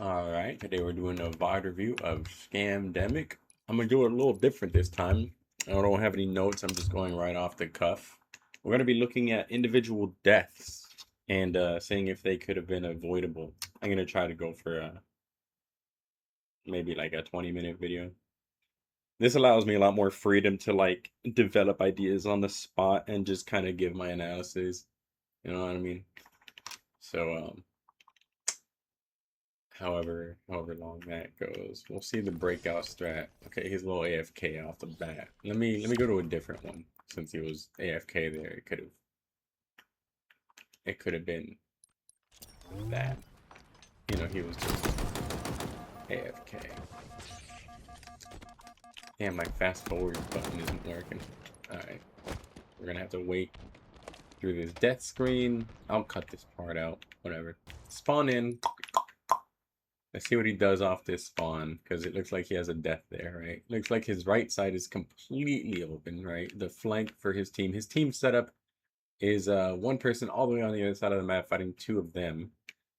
All right, today we're doing a VOD review of Scamdemic. I'm gonna do it a little different this time. I don't have any notes. I'm just going right off the cuff. We're gonna be looking at individual deaths and seeing if they could have been avoidable. I'm gonna try to go for maybe like a 20-minute video. This allows me a lot more freedom to like develop ideas on the spot and just kind of give my analysis. You know what I mean? So however long that goes. We'll see the breakout strat. Okay, he's a little AFK off the bat. Let me go to a different one. Since he was AFK there, it could have been that. You know, he was just AFK. Damn, my fast forward button isn't working. Alright. We're gonna have to wait through this death screen. I'll cut this part out. Whatever. Spawn in. Let's see what he does off this spawn, because it looks like he has a death there, right? Looks like his right side is completely open, right? The flank for his team setup is one person all the way on the other side of the map fighting two of them,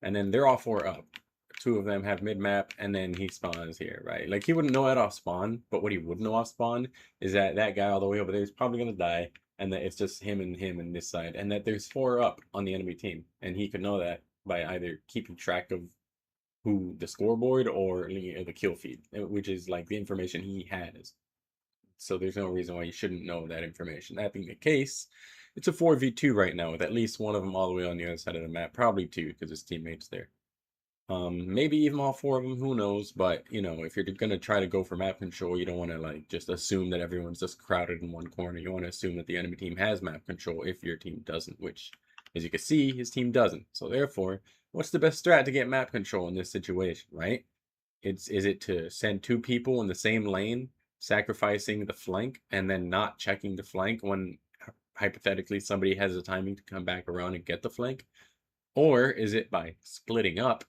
and then they're all four up. Two of them have mid-map, and then he spawns here, right? Like, he wouldn't know that off spawn, but what he would know off spawn is that that guy all the way over there is probably going to die, and that it's just him and this side, and that there's four up on the enemy team, and he could know that by either keeping track of who the scoreboard or the kill feed, which is like the information he has. So there's no reason why you shouldn't know that information. That being the case, it's a 4v2 right now with at least one of them all the way on the other side of the map. Probably two because his teammate's there. Maybe even all four of them, who knows? But, you know, if you're going to try to go for map control, you don't want to like just assume that everyone's just crowded in one corner. You want to assume that the enemy team has map control if your team doesn't, which, as you can see, his team doesn't. So therefore, what's the best strat to get map control in this situation, right? Is it to send two people in the same lane, sacrificing the flank, and then not checking the flank when hypothetically somebody has the timing to come back around and get the flank? Or is it by splitting up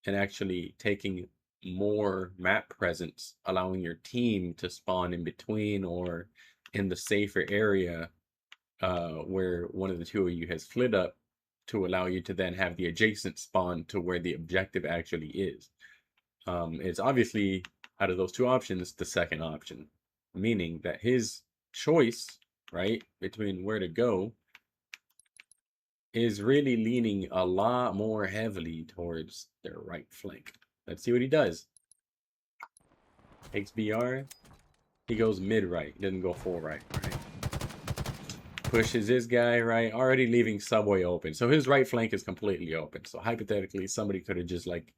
and actually taking more map presence, allowing your team to spawn in between or in the safer area where one of the two of you has split up to allow you to then have the adjacent spawn to where the objective actually is. It's obviously, out of those two options, the second option, meaning that his choice, right, between where to go is really leaning a lot more heavily towards their right flank. Let's see what he does. Takes BR. He goes mid-right. He doesn't go full right. Pushes this guy right. Already leaving subway open. So his right flank is completely open. So hypothetically, somebody could have just like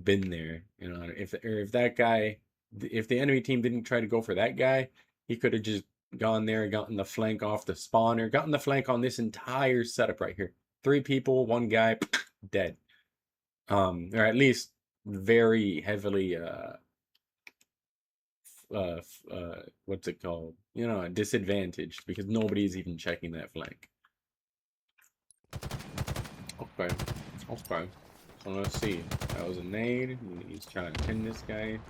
been there. You know, if that guy, if the enemy team didn't try to go for that guy, he could have just gone there, gotten the flank off the spawner, gotten the flank on this entire setup right here. Three people, one guy, dead. Or at least very heavily what's it called? You know, disadvantaged because nobody's even checking that flank. Okay. Okay. So let's see. That was a nade. He's trying to pin this guy.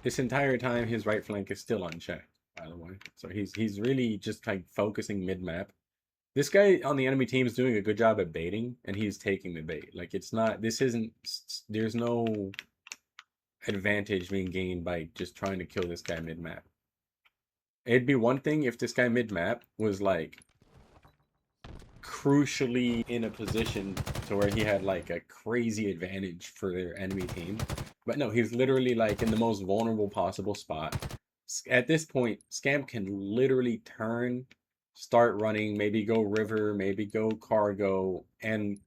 This entire time his right flank is still unchecked, by the way. So he's really just like focusing mid-map. This guy on the enemy team is doing a good job at baiting, and he's taking the bait. Like, it's not, this isn't, there's no advantage being gained by just trying to kill this guy mid-map. It'd be one thing if this guy mid-map was, like, crucially in a position to where he had, like, a crazy advantage for their enemy team. But no, he's literally, like, in the most vulnerable possible spot. At this point, Scam can literally turn, start running, maybe go river, maybe go cargo, and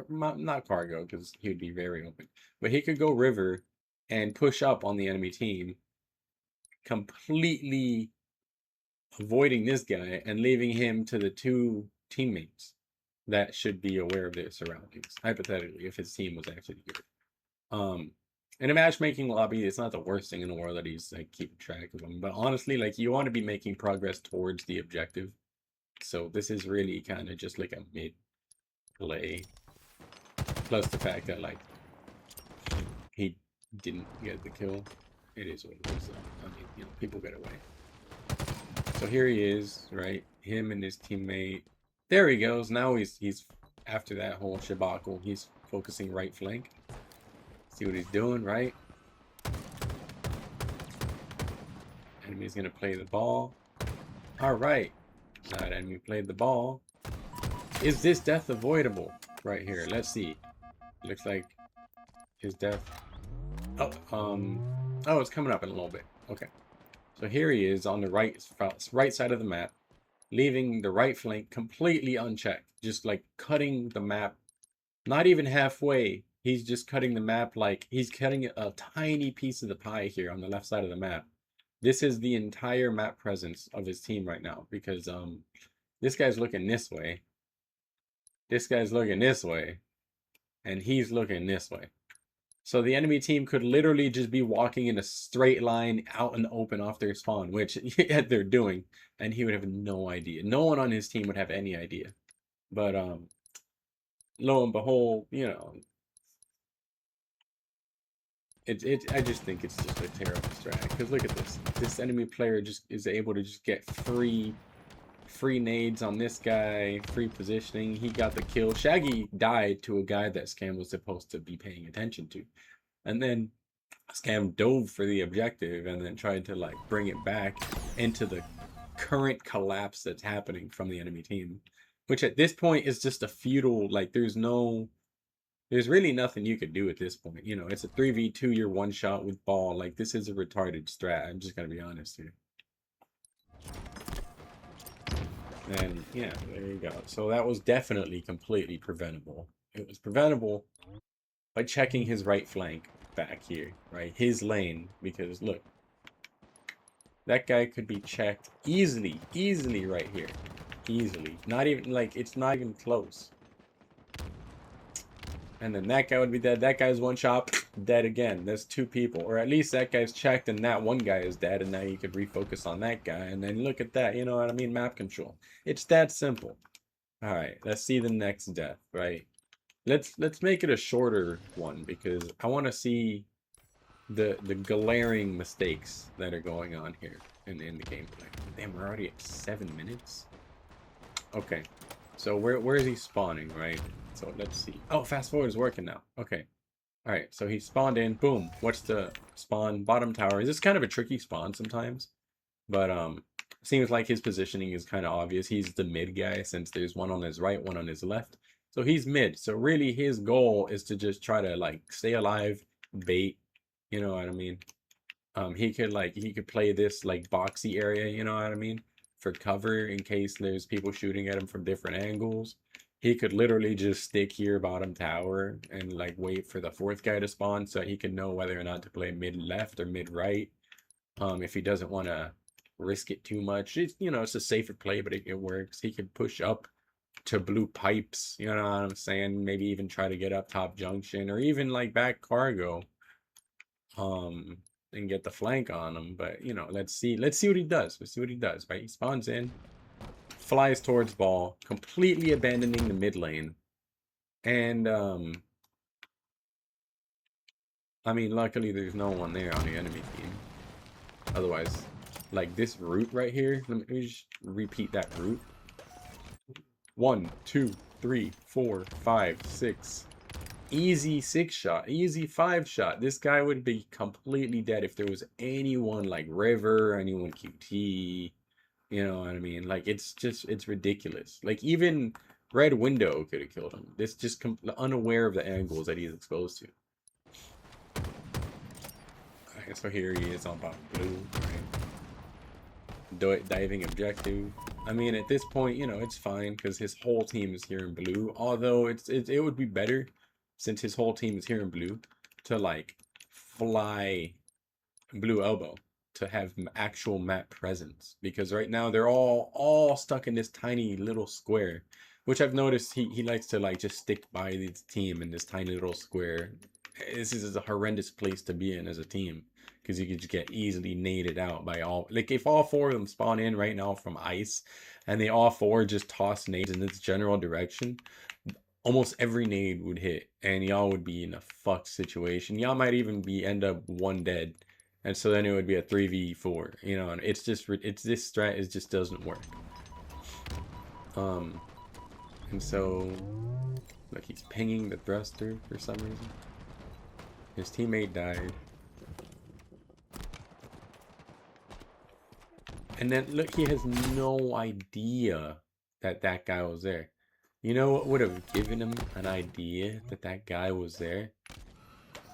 not cargo because he would be very open, but he could go river and push up on the enemy team, completely avoiding this guy and leaving him to the two teammates that should be aware of their surroundings, hypothetically, if his team was actually good. In a matchmaking lobby, it's not the worst thing in the world that he's like keeping track of them. But honestly, like, you want to be making progress towards the objective. So this is really kind of just like a mid play. Plus the fact that like he didn't get the kill. It is what it is. I mean, you know, people get away. So here he is, right? Him and his teammate. There he goes. Now he's after that whole shabacle. He's Focusing right flank. See what he's doing, right? Enemy's gonna play the ball. Alright. That enemy played the ball. Is this death avoidable? Right here. Let's see. Looks like his death. Oh, oh, it's coming up in a little bit. Okay. So here he is on the right side of the map, leaving the right flank completely unchecked. Just like cutting the map, not even halfway. He's just cutting the map like he's cutting a tiny piece of the pie here on the left side of the map. This is the entire map presence of his team right now because this guy's looking this way. This guy's looking this way. And he's looking this way. So the enemy team could literally just be walking in a straight line out in the open off their spawn, which they're doing, and he would have no idea. No one on his team would have any idea. But lo and behold, you know, I just think it's just a terrible strat. Because look at this. This enemy player just is able to just get free nades on this guy, free positioning. He got the kill. Shaggy died to a guy that Scam was supposed to be paying attention to. And then Scam dove for the objective and then tried to like bring it back into the current collapse that's happening from the enemy team. Which at this point is just a futile, like there's really nothing you could do at this point. You know, it's a 3v2, you're one shot with ball. Like this is a retarded strat. I'm just gonna be honest here. And yeah, there you go. So that was definitely completely preventable. It was preventable by checking his right flank back here, right? His lane, because look, that guy could be checked easily right here. Easily. Not even, like, it's not even close. And then that guy would be dead. That guy's one shot, dead again. There's two people. Or at least that guy's checked and that one guy is dead. And now you could refocus on that guy. And then look at that. You know what I mean? Map control. It's that simple. Alright, let's see the next death, right? Let's make it a shorter one because I want to see the glaring mistakes that are going on here in the gameplay. Damn, we're already at 7 minutes. Okay, so where is he spawning, right? So let's see. Oh, fast forward is working now. Okay, all right. So he spawned in. Boom. What's the spawn? Bottom tower. This is kind of a tricky spawn sometimes, but seems like his positioning is kind of obvious. He's the mid guy since there's one on his right, one on his left. So he's mid. So really his goal is to just try to like stay alive, bait, you know what I mean? He could play this like boxy area, you know what I mean? For cover in case there's people shooting at him from different angles. He could literally just stick here bottom tower and like wait for the fourth guy to spawn so he can know whether or not to play mid left or mid right. If he doesn't want to risk it too much, it's, you know, it's a safer play, but it works. He could push up to blue pipes, you know what I'm saying? Maybe even try to get up top junction or even like back cargo, and get the flank on him. But you know, let's see what he does. Let's see what he does. Right, he spawns in, flies towards ball, completely abandoning the mid lane, and I mean, luckily there's no one there on the enemy team. Otherwise, like this route right here, let me just repeat that route. 1, 2, 3, 4, 5, 6. Easy 6 shot, easy 5 shot. This guy would be completely dead if there was anyone like River, anyone QT. You know what I mean? Like it's ridiculous. Like even Red Window could have killed him. This just unaware of the angles that he's exposed to. Okay, so here he is on bottom blue. Right? Diving objective. I mean, at this point, you know, it's fine because his whole team is here in blue. Although it would be better since his whole team is here in blue to like fly blue elbow to have actual map presence, because right now they're all stuck in this tiny little square, which I've noticed he likes to like just stick by the team in this tiny little square. This is a horrendous place to be in as a team because you could just get easily naded out by all, like if all 4 of them spawn in right now from ice and they all 4 just toss nades in this general direction, almost every nade would hit and y'all would be in a fucked situation. Y'all might even end up 1 dead. And so then it would be a 3v4, you know, and it's this strat is just doesn't work. And so Like he's pinging the thruster for some reason. His teammate died. And then look, he has no idea that that guy was there. You know what would have given him an idea that that guy was there?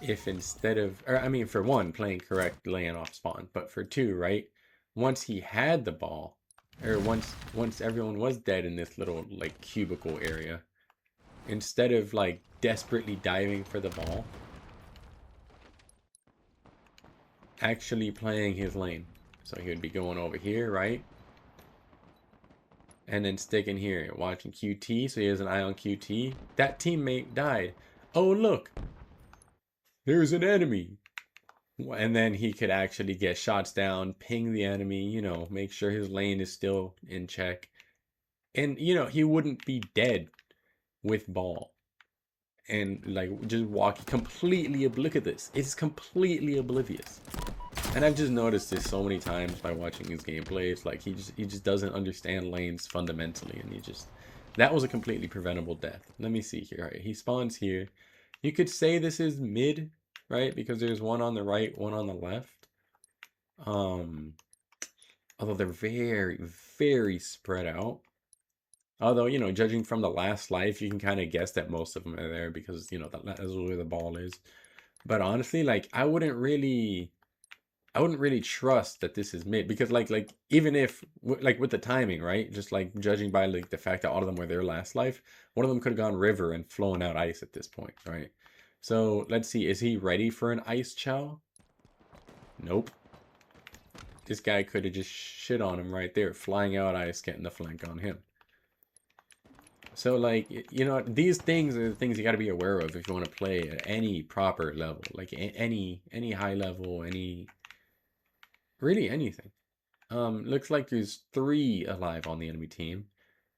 If instead of, or I mean, for one, playing correct, laying off spawn, but for two, right? Once he had the ball, or once everyone was dead in this little like cubicle area, instead of like desperately diving for the ball, actually playing his lane. So he would be going over here, right? And then sticking here, watching QT, so he has an eye on QT. That teammate died. Oh, look, there's an enemy. And then he could actually get shots down, ping the enemy, you know, make sure his lane is still in check. And, you know, he wouldn't be dead with ball. And, like, just walking completely, look at this. It's completely oblivious. And I've just noticed this so many times by watching his gameplay. It's like he just doesn't understand lanes fundamentally, and that was a completely preventable death. Let me see here. Right, he spawns here. You could say this is mid, right? Because there's one on the right, one on the left. Although they're very, very spread out. Although, you know, judging from the last life, you can kind of guess that most of them are there because, you know, that's where the ball is. But honestly, like, I wouldn't really trust that this is mid because like even if like with the timing, right? Just like judging by like the fact that all of them were their last life, one of them could have gone river and flown out ice at this point, right? So let's see, is he ready for an ice chow? Nope. This guy could have just shit on him right there, flying out ice, getting the flank on him. So like, you know, these things are the things you got to be aware of if you want to play at any proper level, like any high level, really anything. Looks like there's 3 alive on the enemy team.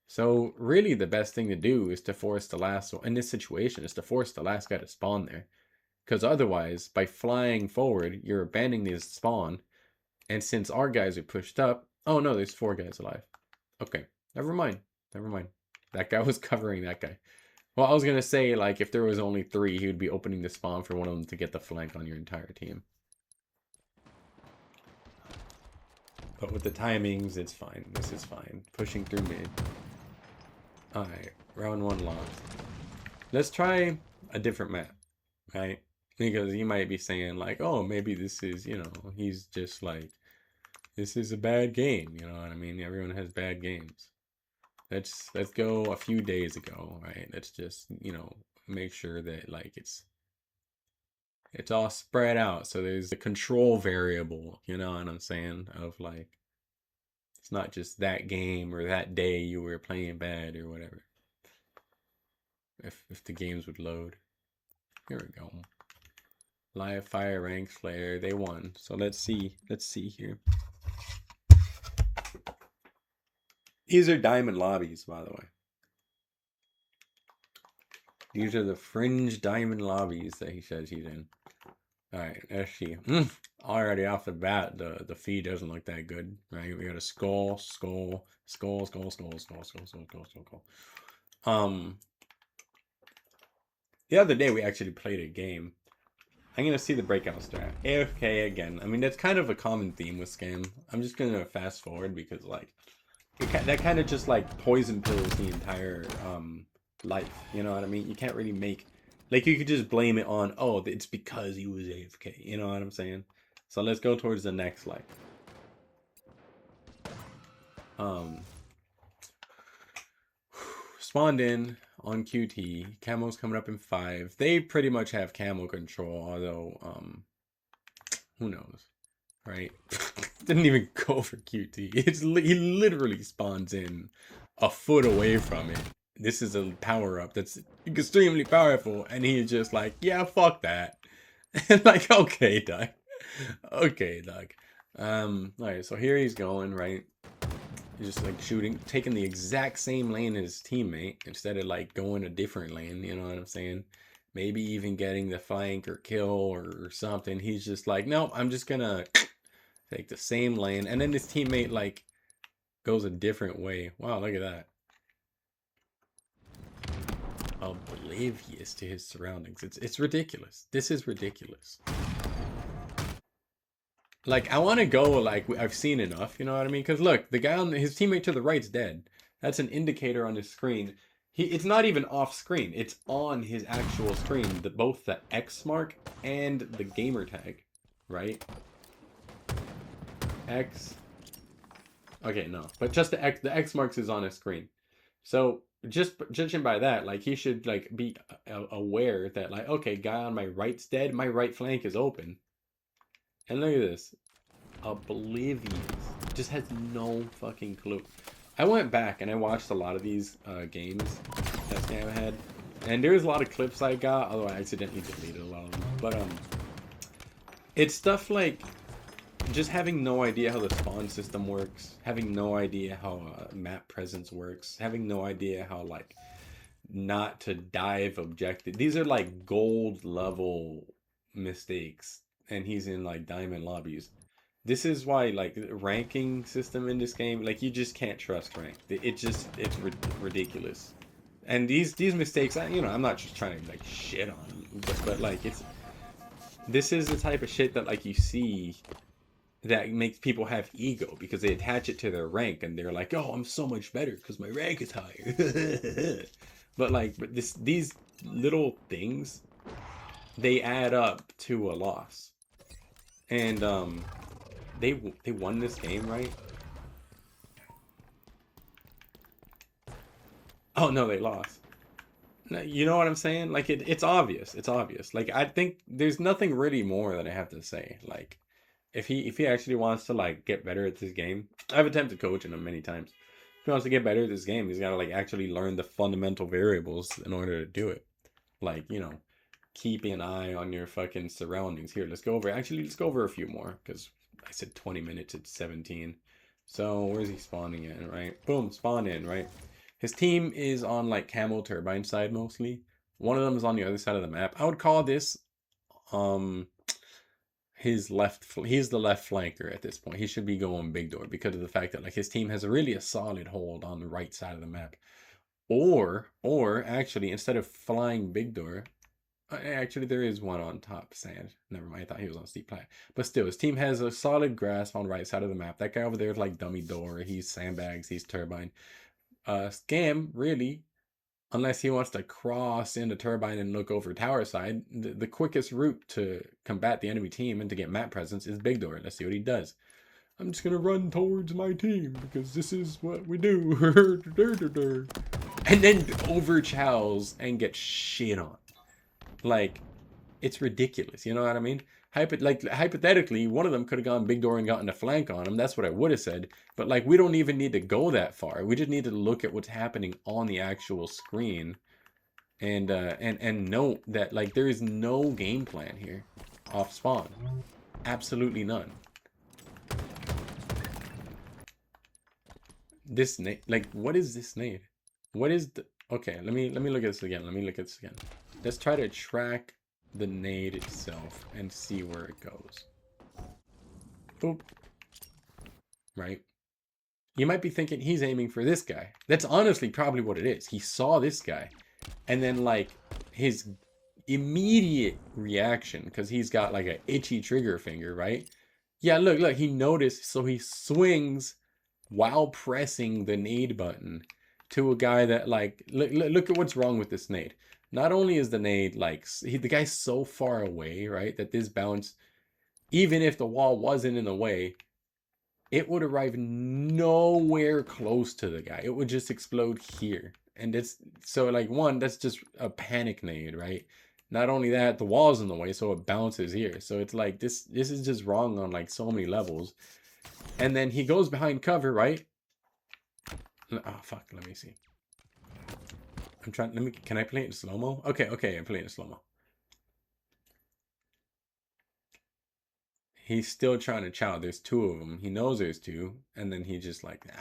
So really the best thing to do is to force the last one, in this situation, is to force the last guy to spawn there. Because otherwise, by flying forward, you're abandoning this spawn. And since our guys are pushed up, oh no, there's 4 guys alive. Okay, never mind. Never mind. That guy was covering that guy. Well, I was going to say, like, if there was only 3, he would be opening the spawn for one of them to get the flank on your entire team. But with the timings, it's fine. This is fine. Pushing through mid. Alright, round 1 lost. Let's try a different map, right? Because you might be saying, like, oh, maybe this is, you know, he's just like, this is a bad game, you know what I mean? Everyone has bad games. Let's go a few days ago, right? Let's just, you know, make sure that, like, it's all spread out. So there's a control variable, you know what I'm saying? Of, like, it's not just that game or that day you were playing bad or whatever. If the games would load. Here we go. Live fire rank slayer, they won. So let's see here. These are diamond lobbies, by the way. These are the fringe diamond lobbies that he says he's in. Alright, let's see. Already off the bat, the feed doesn't look that good, right? We got a skull. The other day we actually played a game. I'm gonna see the breakout strat. AFK again. I mean, that's kind of a common theme with Scam. I'm just gonna fast forward because, like, that kind of just, like, poison pills the entire life. You know what I mean? You can't really make... Like, you could just blame it on, oh, it's because he was AFK. You know what I'm saying? So let's go towards the next, like... Spawned in on QT. Camo's coming up in 5. They pretty much have camo control, although, who knows, right? Didn't even go for QT. He literally spawns in a foot away from it. This is a power-up that's extremely powerful, and he's just like, yeah, fuck that. And like, okay, Doug. Okay, Doug. Alright, so here he's going, right? He's just like shooting, taking the exact same lane as his teammate instead of like going a different lane, you know what I'm saying? Maybe even getting the flank or kill or something. He's just like, nope, I'm just gonna take the same lane. And then his teammate like goes a different way. Wow, look at that. oblivious to his surroundings. It's ridiculous. This is ridiculous. Like, I want to go, like, I've seen enough, you know what I mean? Because look, the guy on his teammate to the right's dead. That's an indicator on his screen. It's not even off screen. It's on his actual screen, both the X mark and the gamer tag, right? X. Okay, no, but just the X marks is on his screen. So just judging by that, like, he should like be aware that, like, okay, guy on my right's dead. My right flank is open. And look at this. Oblivious. Just has no fucking clue. I went back and I watched a lot of these games that Scam had. And there's a lot of clips I got, although I accidentally deleted a lot of them. But it's stuff like just having no idea how the spawn system works, having no idea how map presence works, having no idea how, like, not to dive objective. These are like gold level mistakes, and he's in like diamond lobbies. This is why, like, the ranking system in this game, like, you just can't trust rank. It's ridiculous. And these mistakes, you know, I'm not just trying to like shit on them, but like, this is the type of shit that, like, you see that makes people have ego because they attach it to their rank and they're like, oh, I'm so much better because my rank is higher. but these little things, they add up to a loss. And they won this game, right? Oh no, they lost. You know what I'm saying? Like, it's obvious. It's obvious. Like, I think there's nothing really more that I have to say. Like, if he actually wants to, like, get better at this game, I've attempted coaching him many times. If he wants to get better at this game, he's got to, like, actually learn the fundamental variables in order to do it. Like, you know, keeping an eye on your fucking surroundings. Here, let's go over a few more, because I said 20 minutes, it's 17. So where's he spawning in, right? Boom, spawn in, right? His team is on, like, Camel Turbine side mostly. One of them is on the other side of the map. I would call this he's the left flanker at this point. He should be going big door because of the fact that, like, his team has a solid hold on the right side of the map. Or actually, instead of flying big door, actually there is one on top sand. Never mind, I thought he was on steep plat. But still, his team has a solid grasp on the right side of the map. That guy over there is like dummy door. He's sandbags. He's turbine. Scam, really, unless he wants to cross into turbine and look over tower side, the quickest route to combat the enemy team and to get map presence is big door. Let's see what he does. I'm just gonna run towards my team because this is what we do. And then over chows and get shit on. Like, it's ridiculous. You know what I mean? Hypothetically, one of them could have gone big door and gotten a flank on him. That's what I would have said. But, like, we don't even need to go that far. We just need to look at what's happening on the actual screen and note that, like, there is no game plan here off spawn. Absolutely none. This nade, like, what is this nade? What is the... Okay, let me look at this again. Let's try to track the nade itself and see where it goes. Boop. Right? You might be thinking he's aiming for this guy. That's honestly probably what it is. He saw this guy. And then, like, his immediate reaction, because he's got, like, an itchy trigger finger, right? Yeah, look, he noticed, so he swings while pressing the nade button to a guy that, like, look at what's wrong with this nade. Not only is the nade, like, the guy's so far away, right, that this bounce, even if the wall wasn't in the way, it would arrive nowhere close to the guy. It would just explode here. And it's, so, like, one, that's just a panic nade, right? Not only that, the wall's in the way, so it bounces here. So it's like, this is just wrong on, like, so many levels. And then he goes behind cover, right? Oh, fuck, let me see. I'm trying, can I play it in slow-mo? Okay, I'm playing in slow-mo. He's still trying to chow. There's two of them. He knows there's two. And then he just like, nah.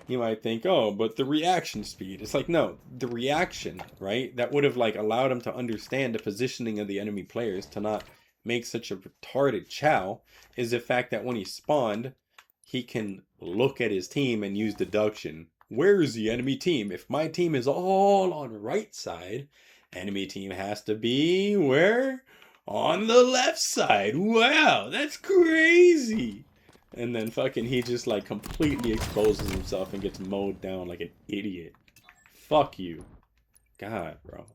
You might think, oh, but the reaction speed. It's like, no, the reaction, right? That would have, like, allowed him to understand the positioning of the enemy players to not make such a retarded chow is the fact that when he spawned, he can look at his team and use deduction Where's the enemy team? If my team is all on right side, enemy team has to be where? On the left side. Wow, that's crazy. And then fucking he just like completely exposes himself and gets mowed down like an idiot. Fuck you. God, bro.